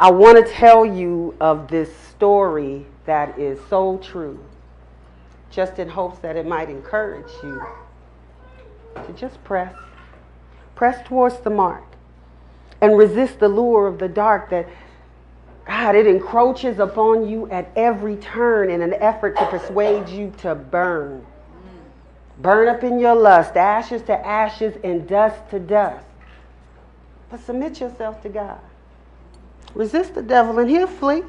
I want to tell you of this story that is so true, just in hopes that it might encourage you to just press towards the mark and resist the lure of the dark that, God, it encroaches upon you at every turn in an effort to persuade you to burn. Burn up in your lust, ashes to ashes and dust to dust. But submit yourself to God. Resist the devil and he'll flee.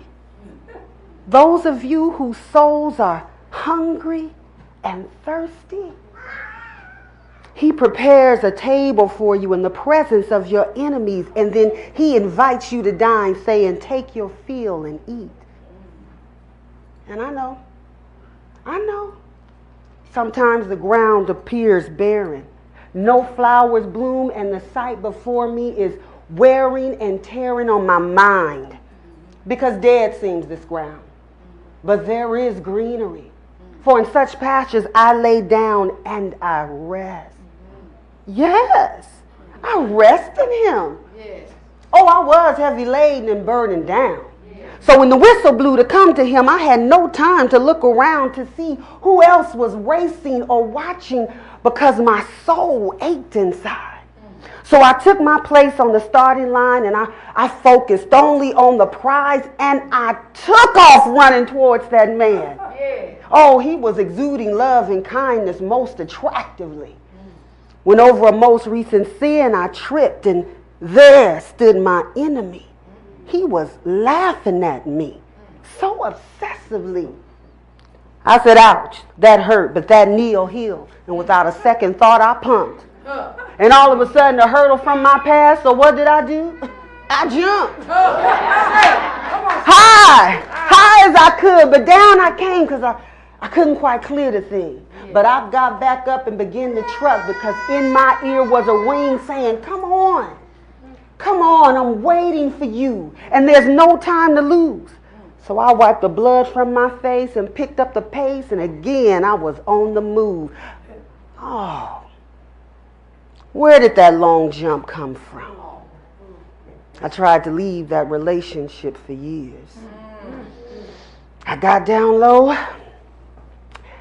Those of you whose souls are hungry and thirsty, he prepares a table for you in the presence of your enemies, and then he invites you to dine, saying, take your fill and eat. And I know, sometimes the ground appears barren. No flowers bloom, and the sight before me is wearing and tearing on my mind, because dead seems this ground. But there is greenery. For in such pastures I lay down and I rest. Yes, I rest in him. Yes. Oh, I was heavy laden and burdened down. Yes. So when the whistle blew to come to him, I had no time to look around to see who else was racing or watching, because my soul ached inside. So I took my place on the starting line, and I focused only on the prize, and I took off running towards that man. Yeah. Oh, he was exuding love and kindness most attractively. When over a most recent sin I tripped, and there stood my enemy. He was laughing at me so obsessively. I said, ouch, that hurt, but that knee-'ll heal. And without a second thought, I pumped. And all of a sudden, a hurdle from my past, so what did I do? I jumped. High as I could, but down I came because I couldn't quite clear the thing. But I got back up and began to truck, because in my ear was a ring saying, come on, I'm waiting for you, and there's no time to lose. So I wiped the blood from my face and picked up the pace, and again I was on the move. Oh, where did that long jump come from? I tried to leave that relationship for years. I got down low,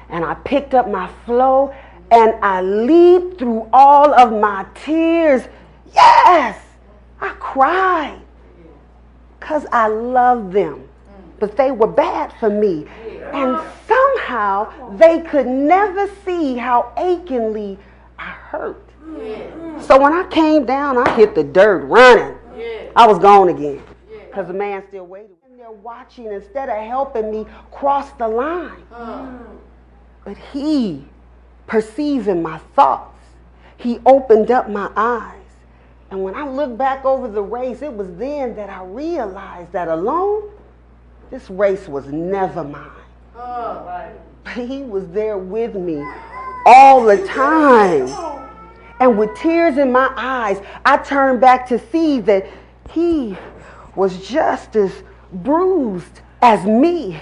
and I picked up my flow, and I leaped through all of my tears. Yes, I cried because I loved them, but they were bad for me. And somehow they could never see how achingly I hurt. So when I came down, I hit the dirt running. I was gone again, because the man still waited. And they're watching instead of helping me cross the line. But he, perceiving my thoughts, he opened up my eyes. And when I looked back over the race, it was then that I realized that alone, this race was never mine. But he was there with me all the time. And with tears in my eyes, I turned back to see that he was just as bruised as me,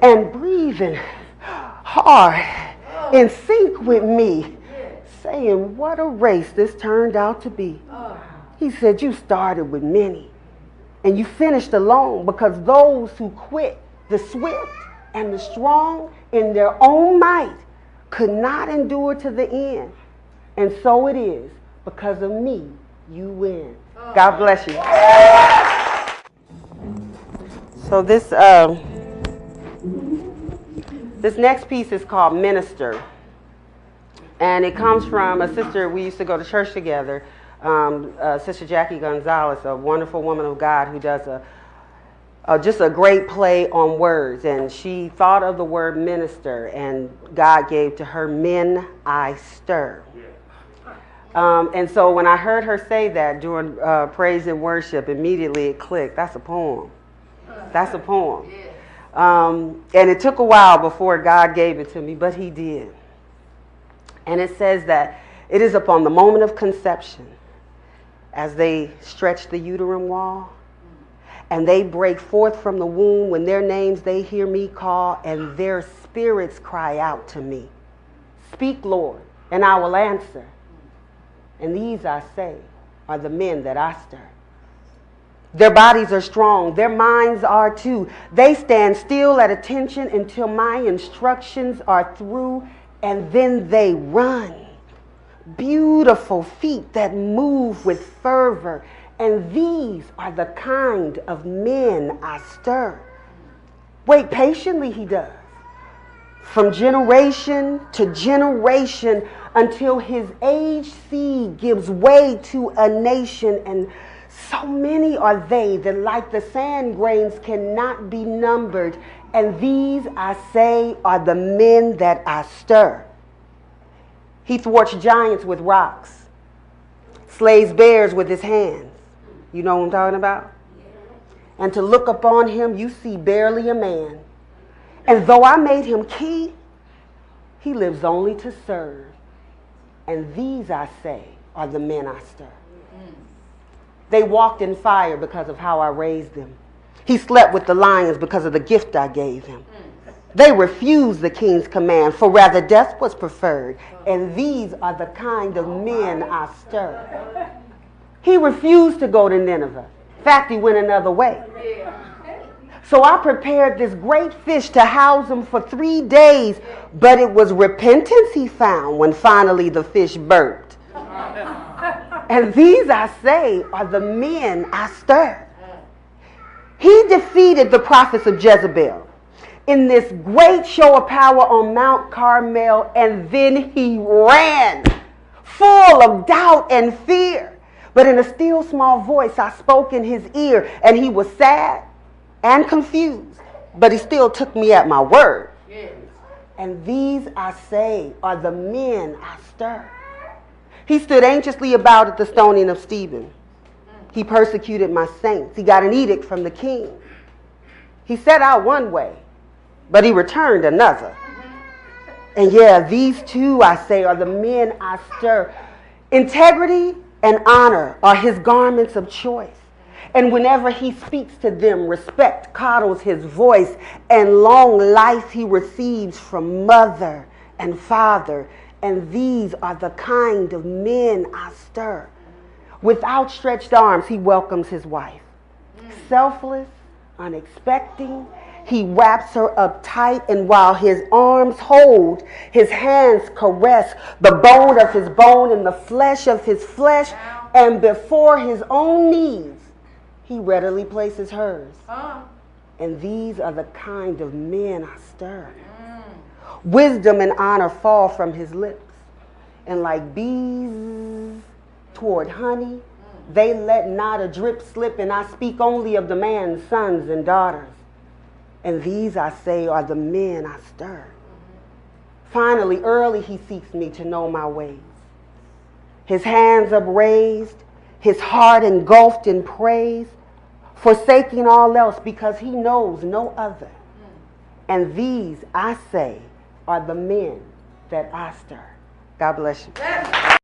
and breathing hard in sync with me, saying, what a race this turned out to be. He said, you started with many, and you finished alone, because those who quit, the swift and the strong in their own might, could not endure to the end. And so it is, because of me, you win. God bless you. So this next piece is called Minister. And it comes from a sister, we used to go to church together, Sister Jackie Gonzalez, a wonderful woman of God who does just a great play on words. And she thought of the word minister, and God gave to her, men I stir. And so when I heard her say that during praise and worship, immediately it clicked. That's a poem. That's a poem. And it took a while before God gave it to me, but he did. And it says that it is upon the moment of conception, as they stretch the uterine wall, and they break forth from the womb, when their names they hear me call, and their spirits cry out to me. Speak, Lord, and I will answer. And these I say are the men that I stir. Their bodies are strong. Their minds are too. They stand still at attention until my instructions are through, and then they run. Beautiful feet that move with fervor, and these are the kind of men I stir. Wait patiently, he does, from generation to generation, until his aged seed gives way to a nation. And so many are they that like the sand grains cannot be numbered. And these, I say, are the men that I stir. He thwarts giants with rocks, slays bears with his hands. You know what I'm talking about? And to look upon him, you see barely a man. And though I made him king, he lives only to serve. And these, I say, are the men I stir. They walked in fire because of how I raised them. He slept with the lions because of the gift I gave him. They refused the king's command, for rather death was preferred. And these are the kind of men I stir. He refused to go to Nineveh. In fact, he went another way. So I prepared this great fish to house him for 3 days, but it was repentance he found when finally the fish burped. And these, I say, are the men I stir. He defeated the prophets of Jezebel in this great show of power on Mount Carmel, and then he ran, full of doubt and fear. But in a still small voice I spoke in his ear, and he was sad and confused, but he still took me at my word. Yes. And these, I say, are the men I stir. He stood anxiously about at the stoning of Stephen. He persecuted my saints. He got an edict from the king. He set out one way, but he returned another. And yeah, these two, I say, are the men I stir. Integrity and honor are his garments of choice. And whenever he speaks to them, respect coddles his voice, and long life he receives from mother and father. And these are the kind of men I stir. With outstretched arms, he welcomes his wife. Selfless, unexpecting, he wraps her up tight, and while his arms hold, his hands caress the bone of his bone and the flesh of his flesh, and before his own knees, he readily places hers. And these are the kind of men I stir. Wisdom and honor fall from his lips, and like bees toward honey, they let not a drip slip, and I speak only of the man's sons and daughters. And these, I say, are the men I stir. Finally, early he seeks me to know my ways. His hands upraised, his heart engulfed in praise, forsaking all else because he knows no other. And these, I say, are the men that I stir. God bless you.